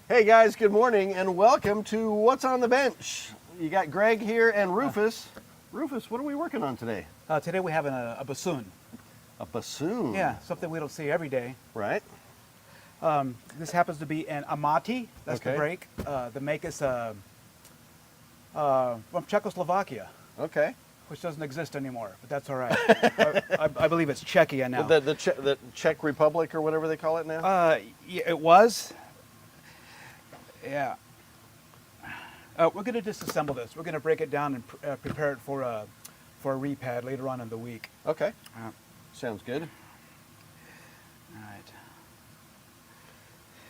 Hey guys, good morning and welcome to What's on the Bench. You got Greg here and Rufus. Rufus, what are we working on today? Today we have a bassoon. A bassoon. Yeah, something we don't see every day. Right? This happens to be an amati. That's Okay. the break. The make is from Czechoslovakia, Okay. which doesn't exist anymore, but that's all right. I believe it's Czechia now. The Czech Republic or whatever they call it now? Yeah, it was. Yeah. We're going to disassemble this. We're going to break it down and prepare it for a repad later on in the week. Okay. Uh, Sounds good. all right.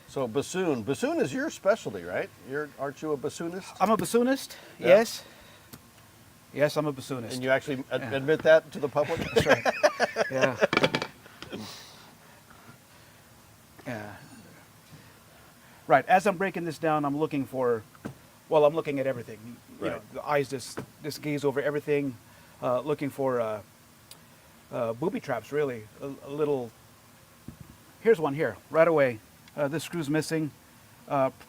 So bassoon. Bassoon is your specialty, right? Aren't you a bassoonist? I'm a bassoonist. Yeah. Yes. Yes, I'm a bassoonist. And you actually admit that to the public? That's right. Yeah. Yeah. Right. As I'm breaking this down, I'm looking at everything. You know, Right. the eyes just gaze over everything, looking for booby traps. Really, a little. Here's one here, right away. This screw's missing,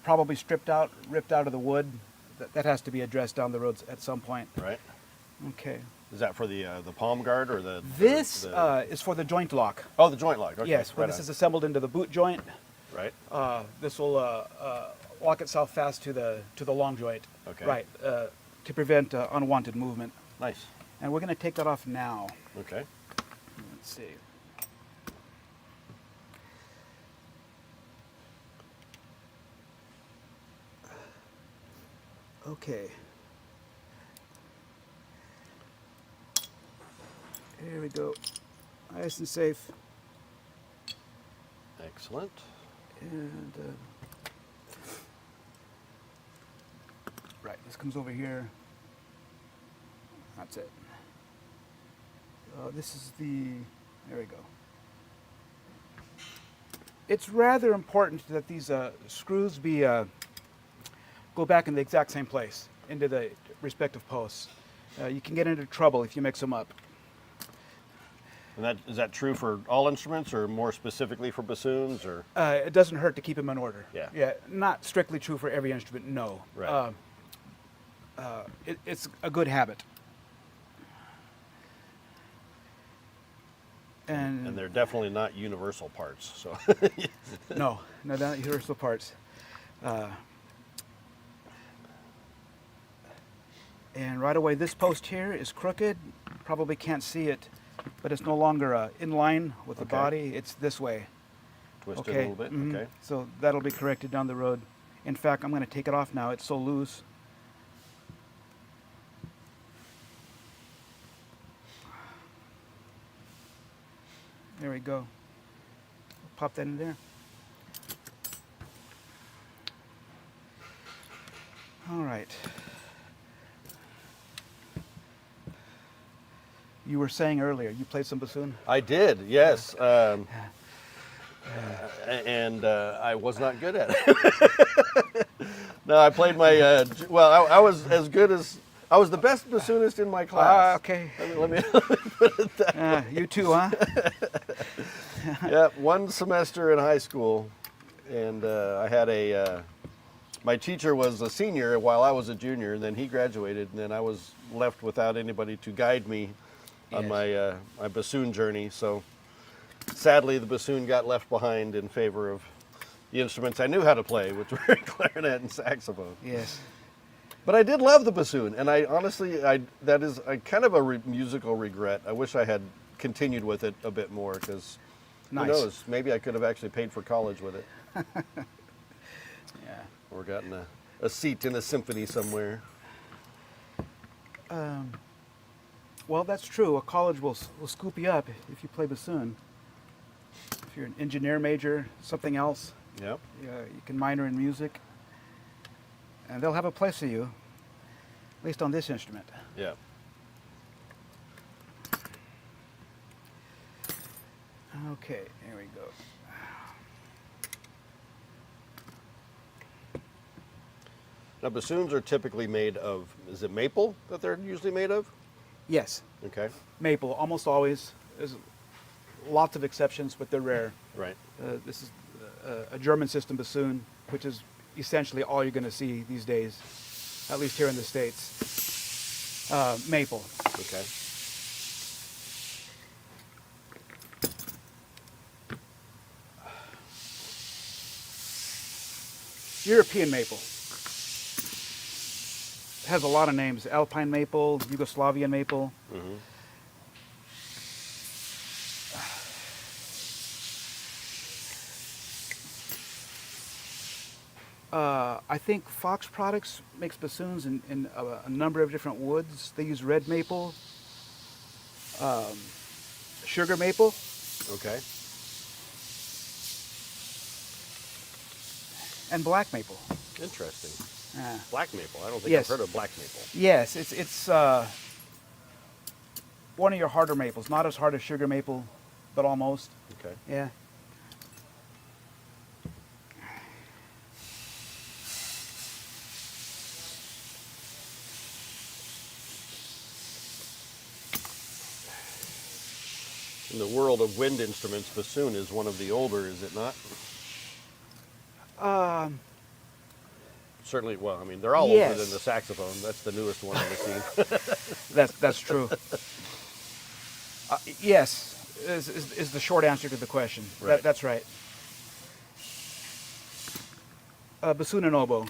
probably ripped out of the wood. That has to be addressed down the road at some point. Right. Okay. Is that for the palm guard or the? This the- is for the joint lock. Oh, the joint lock. Okay. Yes, when right this on. is assembled into the boot joint, Right. this will lock itself fast to the long joint. Okay. Right, to prevent unwanted movement. Nice. And we're going to take that off now. Okay. Let's see. Okay. Here we go. Nice and safe. Excellent. And right, this comes over here. That's it. This is there we go. It's rather important that these screws go back in the exact same place into the respective posts. You can get into trouble if you mix them up. And is that true for all instruments, or more specifically for bassoons, or? It doesn't hurt to keep them in order. Yeah. Yeah. Not strictly true for every instrument. No. Right. It's a good habit. And they're definitely not universal parts. So. no, not universal parts. And right away, this post here is crooked. Probably can't see it, but it's no longer in line with the Okay. body. It's this way. Twist Okay. it a little bit. Mhm. Okay. So that'll be corrected down the road. In fact, I'm going to take it off now. It's so loose. There we go. Pop that in there. All right. You were saying earlier you played some bassoon? I did. Yes. And I was not good at it. No, I played my. I was as good as. I was the best bassoonist in my class. Okay. Let me put it that. You too, huh? Yeah, one semester in high school, and I had my teacher was a senior while I was a junior, and then he graduated, and then I was left without anybody to guide me on Yes. my bassoon journey. So sadly, the bassoon got left behind in favor of the instruments I knew how to play, which were clarinet and saxophone. Yes. But I did love the bassoon, and I honestly, that is a kind of a musical regret. I wish I had continued with it a bit more, because Nice. who knows, maybe I could have actually paid for college with it, Yeah. or gotten a seat in a symphony somewhere. Well, that's true. A college will scoop you up if you play bassoon. If you're an engineer major, something else, Yep. you can minor in music, and they'll have a place for you, at least on this instrument. Yeah. Okay, here we go. Now, bassoons are typically made of, is it maple that they're usually made of? Yes, Okay. maple, almost always. There's lots of exceptions, but they're rare. Right. This is a German system bassoon, which is essentially all you're going to see these days, at least here in the States. Maple. Okay. European maple. It has a lot of names. Alpine maple, Yugoslavian maple. Mm-hmm. I think Fox Products makes bassoons in a number of different woods. They use red maple, sugar maple, Okay. and black maple. Interesting. Uh, Black maple. I don't think Yes. I've heard of black maple. yes, it's one of your harder maples. Not as hard as sugar maple, but almost. Okay. Yeah. In the world of wind instruments, bassoon is one of the older, is it not? Certainly, well, I mean, they're all older Yes. than the saxophone. That's the newest one on the scene. That's true. Yes, is the short answer to the question. Right. That's right. Bassoon and oboe.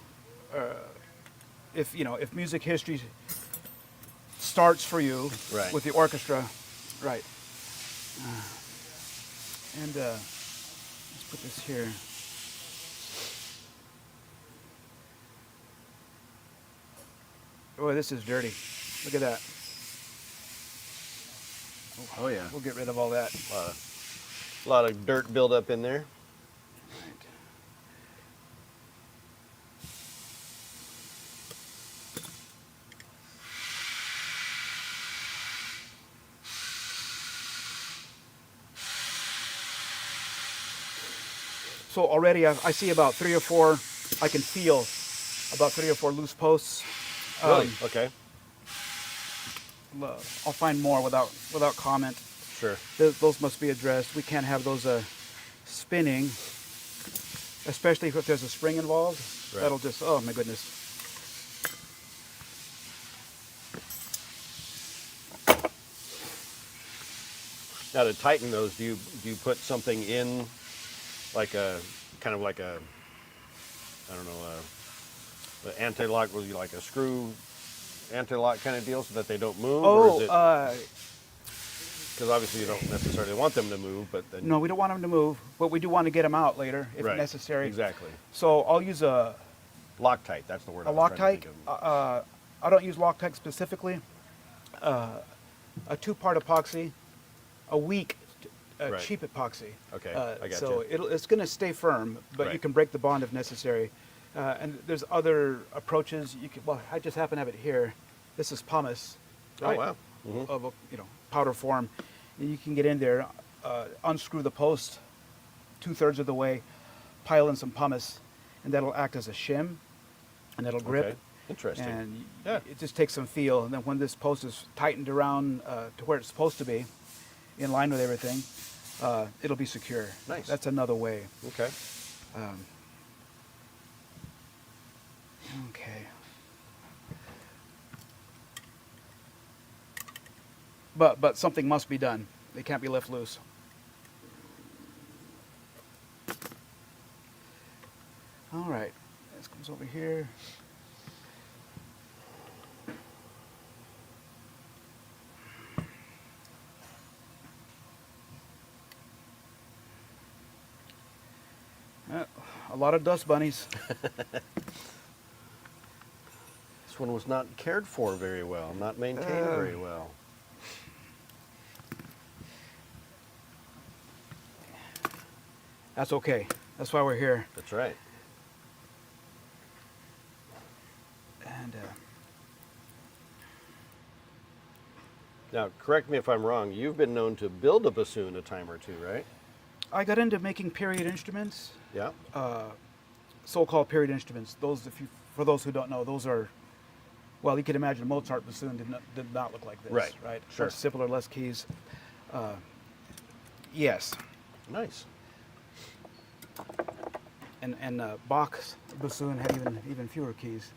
If music history starts for you Right. with the orchestra, right. Let's put this here. Oh, this is dirty. Look at that. Oh, yeah. We'll get rid of all that. A lot of dirt buildup in there. Right. So already I see about 3 or 4, I can feel about 3 or 4 loose posts. Really? Okay. I'll find more without comment. Sure. Those must be addressed. We can't have those spinning, especially if there's a spring involved. Right. That'll just, oh my goodness. Now to tighten those, do you put something in, like a kind of like a, I don't know, the anti-lock, was like a screw anti-lock kind of deal, so that they don't move? Or is it, because obviously you don't necessarily want them to move, but then no, we don't want them to move, but we do want to get them out later if right, necessary. Exactly. So I'll use a Loctite. That's the word. I was trying Loctite. to think of. I don't use Loctite specifically. A 2-part epoxy, a weak, Right. cheap epoxy. Okay, I got So you. it's going to stay firm, but you Right. can break the bond if necessary. And there's other approaches. Well, I just happen to have it here. This is pumice. Oh, right? wow. Mhm. Of a powder form. And you can get in there, unscrew the post 2/3 of the way, pile in some pumice, and that'll act as a shim, and that'll grip. Okay. Interesting. And Yeah. it just takes some feel. And then when this post is tightened around to where it's supposed to be, in line with everything, it'll be secure. Nice. That's another way. Okay. Okay. But something must be done. They can't be left loose. All right. This comes over here. A lot of dust bunnies. This one was not cared for very well, not maintained very well. That's okay. That's why we're here. That's right. And Now, correct me if I'm wrong. You've been known to build a bassoon a time or two, right? I got into making period instruments, Yeah. so-called period instruments. Those, for those who don't know, those are, well, you can imagine Mozart bassoon did not look like this, Right. right? Sure. Much simpler, less keys. Yes. Nice. and Bach's bassoon had even fewer keys.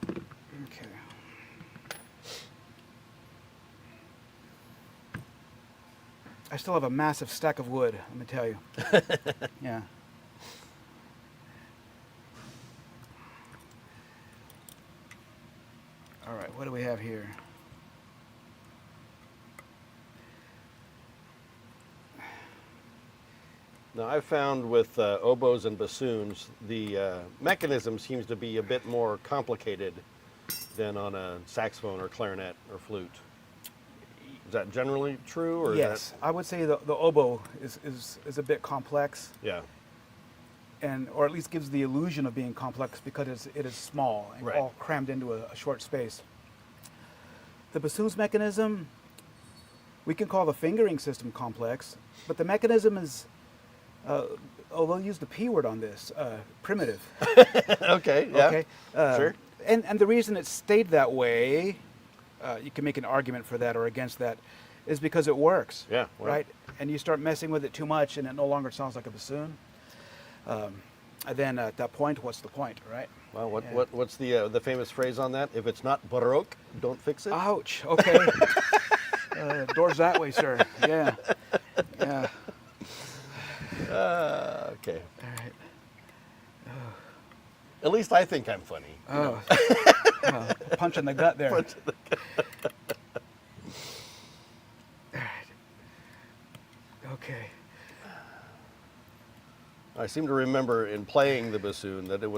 Okay. I still have a massive stack of wood, let me tell you. Yeah. All right, what do we have here? Now, I've found with oboes and bassoons, the mechanism seems to be a bit more complicated than on a saxophone or clarinet or flute. Is that generally true? Or Yes, I would say the oboe is a bit complex, yeah. or at least gives the illusion of being complex because it is small and Right. all crammed into a short space. The bassoon's mechanism, we can call the fingering system complex, but the mechanism is, we'll use the P word on this, primitive. Okay, yeah. Okay. Sure. And the reason it stayed that way, you can make an argument for that or against that, is because it works. Yeah, well. Right. And you start messing with it too much, and it no longer sounds like a bassoon. And then at that point, what's the point, right? Well, Yeah. what's the famous phrase on that? If it's not baroque, don't fix it. Ouch. Okay. Doors that way, sir. Yeah. Yeah. Okay. All right. At least I think I'm funny. Oh. Punch in the gut there. All right. Okay. I seem to remember in playing the bassoon that there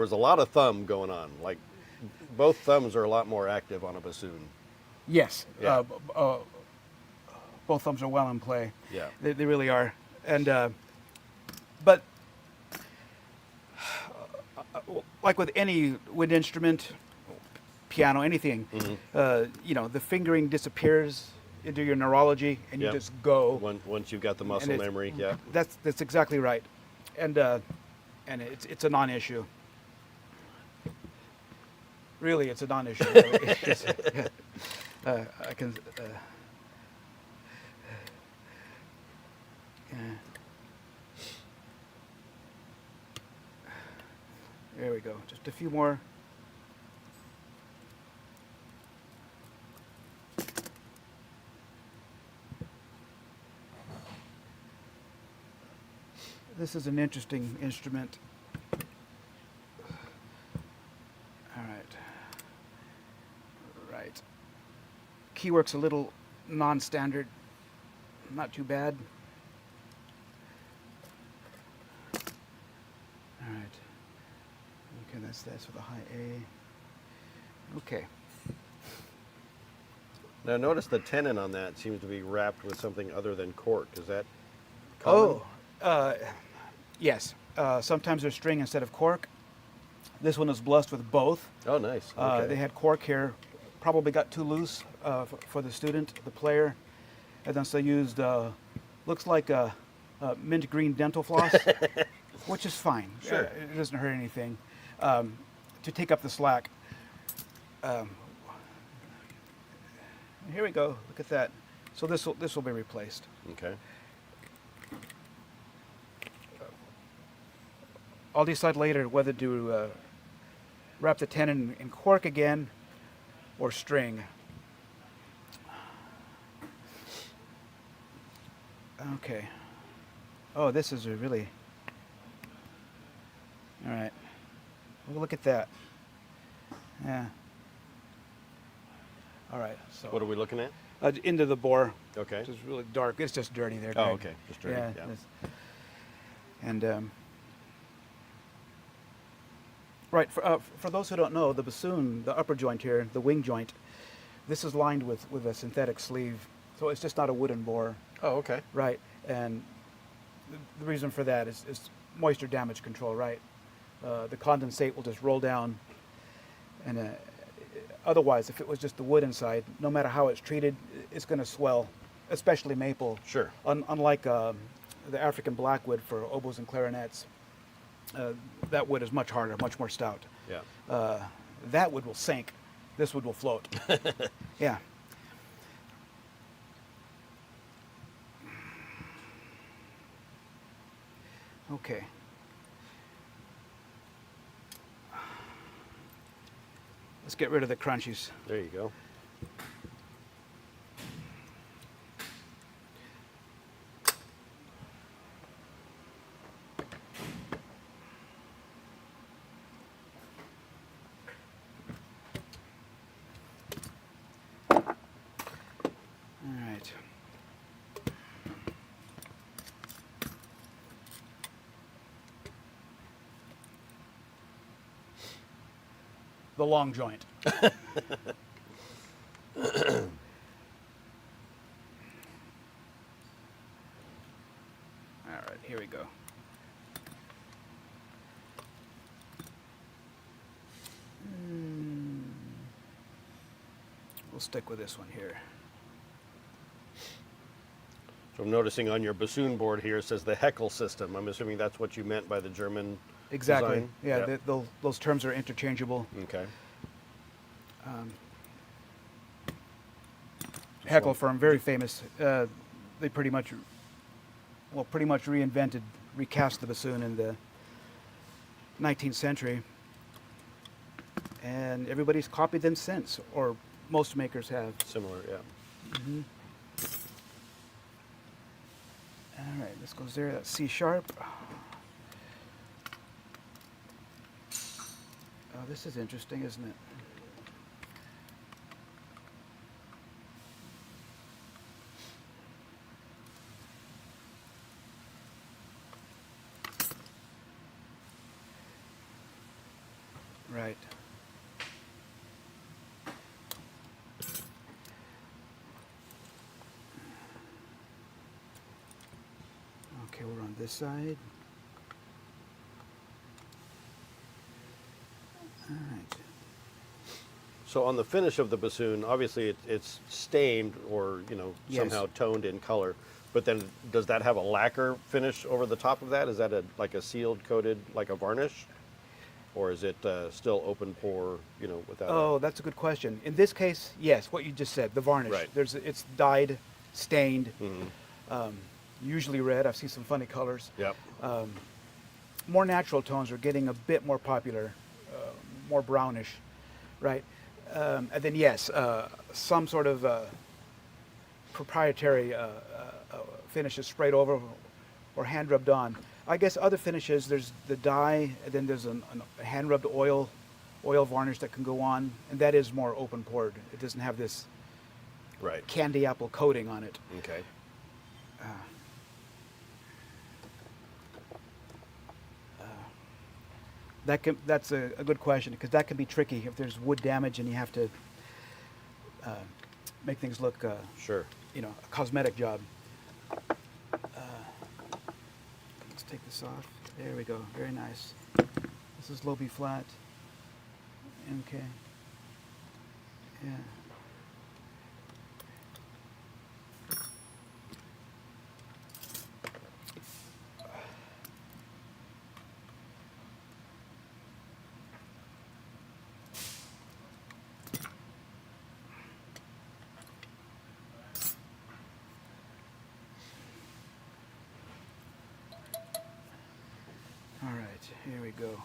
was a lot of thumb going on. Like both thumbs are a lot more active on a bassoon. Yes. Yeah. Both thumbs are well in play. Yeah. They really are. And but like with any wind instrument, piano, anything, the fingering disappears into your neurology, and Yep. you just go. Once you've got the muscle it's- memory, yeah. That's exactly right, and it's a non-issue. Really, it's a non-issue. I can. Yeah. There we go. Just a few more. This is an interesting instrument. All right. Right. Keywork's a little non-standard. Not too bad. All right. Okay, that's with a high A. Okay. Now notice the tenon on that seems to be wrapped with something other than cork. Is that common? Yes. Sometimes there's string instead of cork. This one is blessed with both. Oh, nice. Okay. They had cork here, probably got too loose for the student, the player, and then so used looks like a mint green dental floss, which is fine. Sure. It doesn't hurt anything. To take up the slack. Here we go. Look at that. So this will be replaced. Okay. I'll decide later whether to wrap the tenon in cork again or string. Okay. Oh, this is a really... All right. Well, look at that. Yeah. All right. So What are we looking at? into the bore. Okay. Which is really dark. It's just dirty there. Oh, Greg. okay. Just dirty. Yeah. Yeah. it's- And right, for those who don't know, the bassoon, the upper joint here, the wing joint, this is lined with a synthetic sleeve, so it's just not a wooden bore. Oh, okay. Right, and the reason for that is moisture damage control, right? The condensate will just roll down, and otherwise, if it was just the wood inside, no matter how it's treated, it's going to swell, especially maple. Sure. Unlike the African blackwood for oboes and clarinets, that wood is much harder, much more stout. Yeah. That wood will sink. This wood will float. Yeah. Okay. Let's get rid of the crunchies. There you go. All right. The long joint. All right, here we go. We'll stick with this one here. So I'm noticing on your bassoon board here it says the Heckle system. I'm assuming that's what you meant by the German Exactly. design? Yeah, Yep. those terms are interchangeable. Okay. Heckle firm, very famous. They pretty much reinvented, recast the bassoon in the 19th century, and everybody's copied them since, or most makers have. Similar, yeah. All right, this goes there. That's C sharp. Oh, this is interesting, isn't it? Right. Okay, we're on this side. All right. So on the finish of the bassoon, obviously it's stained or, Yes. somehow toned in color. But then does that have a lacquer finish over the top of that? Is that like a sealed coated, like a varnish? Or is it still open pore, without Oh, that's a good question. In this case, yes, what you just said, the varnish. Right. It's dyed, stained, Mhm. usually red. I've seen some funny colors. Yep. More natural tones are getting a bit more popular, more brownish, right? And then yes, some sort of proprietary finishes sprayed over or hand rubbed on. I guess other finishes, there's the dye, and then there's a hand rubbed oil varnish that can go on, and that is more open pored. It doesn't have this Right. candy apple coating on it. Okay. That's a good question, because that can be tricky if there's wood damage and you have to make things look, Sure. a cosmetic job. Let's take this off. There we go. Very nice. This is low B flat. Okay. Yeah. All right, here we go.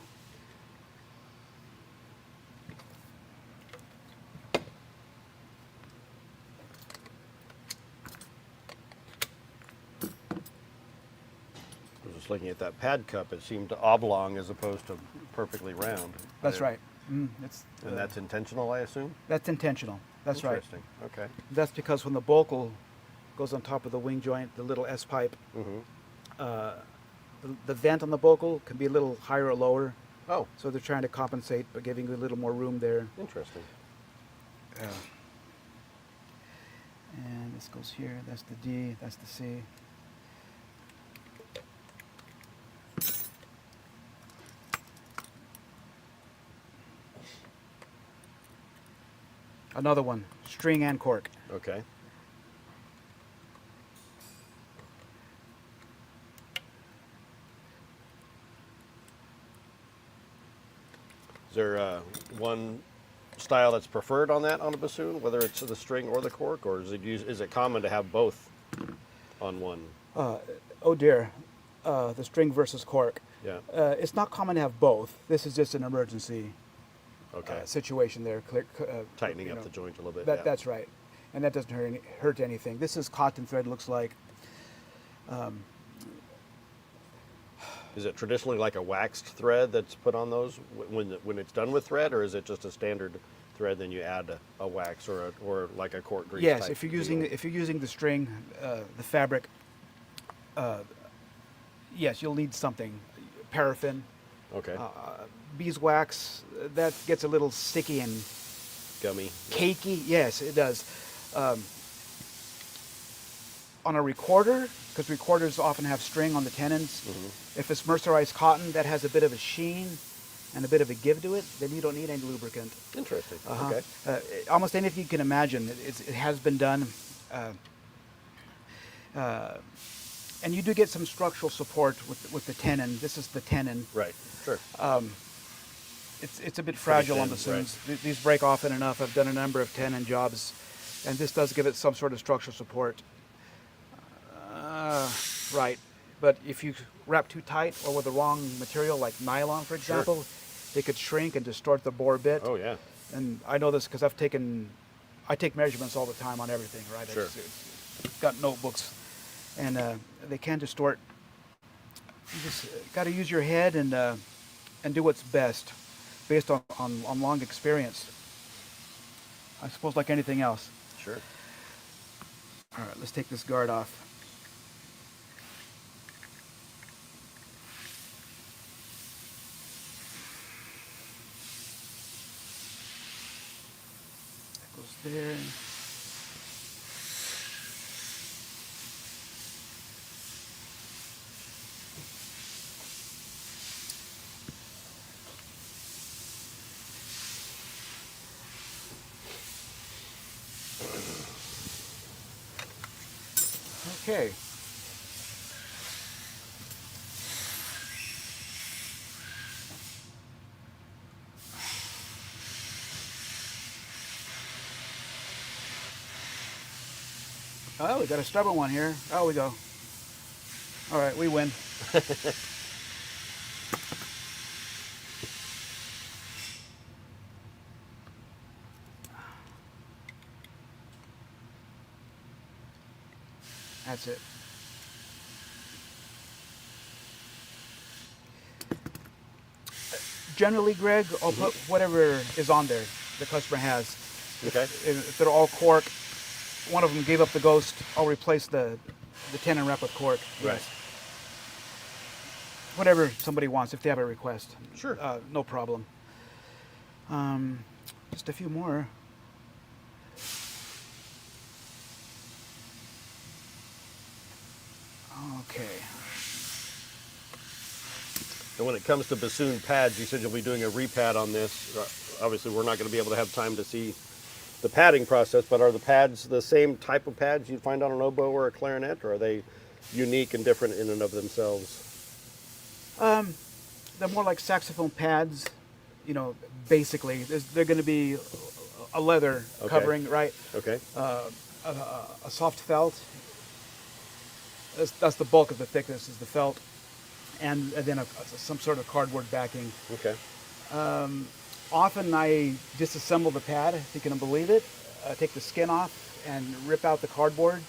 I was just looking at that pad cup. It seemed oblong as opposed to perfectly round. That's right. And that's intentional, I assume? that's intentional. That's right. Interesting. Okay. That's because when the bocal goes on top of the wing joint, the little S pipe, Mm-hmm. the vent on the bocal can be a little higher or lower. Oh, So they're trying to compensate by giving you a little more room there. interesting. And this goes here. That's the D. That's the C. Another one, string and cork. Okay. Is there one style that's preferred on that on a bassoon, whether it's the string or the cork, or is it common to have both on one? Oh dear. the string versus cork. Yeah. It's not common to have both. This is just an emergency Okay. situation there. Tightening you up know, the joint a little bit. That, yeah. That's right. And that doesn't hurt anything. This is cotton thread, looks like. Is it traditionally like a waxed thread that's put on those when it's done with thread, or is it just a standard thread? Then you add a wax or like a cork grease. Yes, type if you're deal? using the string, the fabric, yes, you'll need something. Paraffin, Okay. beeswax, that gets a little sticky and Gummy. cakey. Yes, it does. On a recorder, because recorders often have string on the tenons, if it's mercerized cotton, that has a bit of a sheen and a bit of a give to it, then you don't need any lubricant. Interesting. Uh-huh. Okay. Almost anything you can imagine, it has been done. And you do get some structural support with the tenon. This is the tenon. Right. Sure. It's a bit fragile on thin, bassoons. These break often enough. I've done a number of tenon jobs, and this does give it some sort of structural support. Right, but if you wrap too tight or with the wrong material, like nylon, for example, it could shrink and distort the bore bit. Oh yeah. And I know this because I take measurements all the time on everything, right? Sure. I've got notebooks, and they can distort. You just got to use your head and do what's best, based on long experience. I suppose, like anything else. Sure. All right, let's take this guard off. That goes there. Okay. Oh, we got a stubborn one here. Oh, we go. All right, we win. That's it. Generally, Greg, I'll put whatever is on there the customer has. Okay. If they're all cork, one of them gave up the ghost, I'll replace the tenon wrap with cork. Right. Yes. Whatever somebody wants, if they have a request. Sure. No problem. Just a few more. Okay. And when it comes to bassoon pads, you said you'll be doing a repad on this. Obviously, we're not going to be able to have time to see the padding process, but are the pads the same type of pads you'd find on an oboe or a clarinet, or are they unique and different in and of themselves? They're more like saxophone pads, basically. They're going to be a leather Okay. covering, right? Okay. A soft felt. That's the bulk of the thickness, is the felt. And then some sort of cardboard backing. Okay. Often I disassemble the pad, if you can believe it. Take the skin off and rip out the cardboard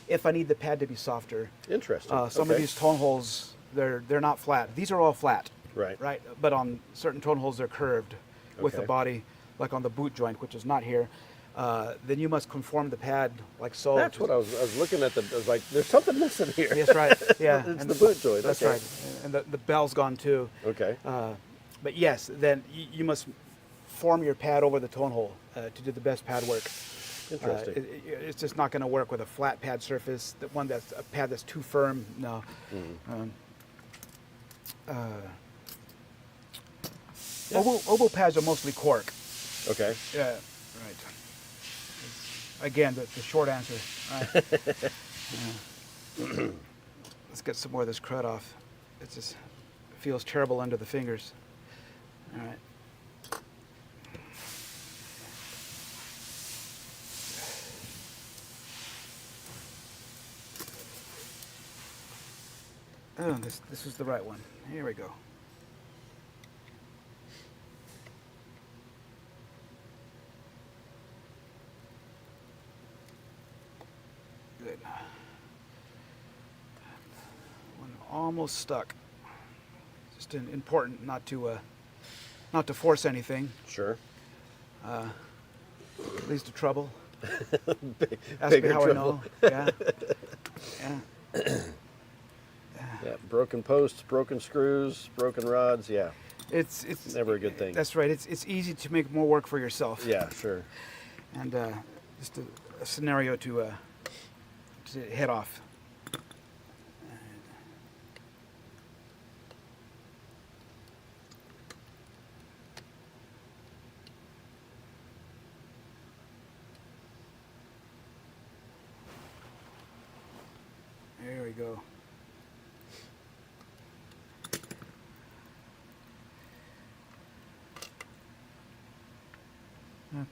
if I need the pad to be softer. Interesting. Some of Okay. these tone holes, they're not flat. These are all flat. Right. Right. But on certain tone holes, they're curved with the Okay. body, like on the boot joint, which is not here. Then you must conform the pad like so. That's what I was looking at. I was like, there's something missing here. That's right. Yeah. It's and the boot joint. That's Okay. right. And the bell's gone too. Okay. But yes, then you must form your pad over the tone hole to do the best pad work. Interesting. It's just not going to work with a flat pad surface. The one that's a pad that's too firm. No. Oboe pads are mostly cork. Okay. Yeah. Right. Again, the short answer. All right. Let's get some more of this crud off. It just feels terrible under the fingers. All right. Oh, this is the right one. Here we go. Good. One almost stuck. Just important not to force anything. Sure. Leads to trouble. Ask me Bigger how trouble. I know. Yeah. Yeah. Yeah, broken posts, broken screws, broken rods. Yeah, It's never a good thing. That's right. It's easy to make more work for yourself. Yeah, sure. And just a scenario to head off. There we go.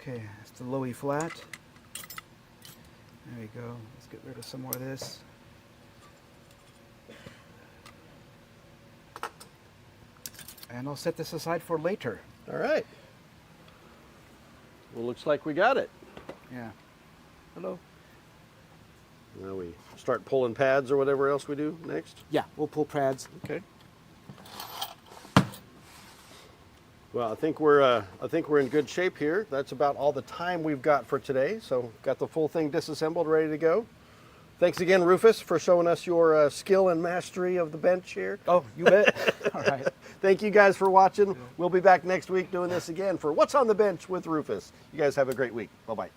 Okay, that's the low E flat. There we go. Let's get rid of some more of this. And I'll set this aside for later. All right. Well, looks like we got it. Yeah. Hello. Now we start pulling pads or whatever else we do next. Yeah, we'll pull pads. Okay. Well, I think we're in good shape here. That's about all the time we've got for today. So got the full thing disassembled, ready to go. Thanks again, Rufus, for showing us your skill and mastery of the bench here. Oh, you bet. All right. Thank you guys for watching. We'll be back next week doing this again for What's on the Bench with Rufus. You guys have a great week. Bye-bye.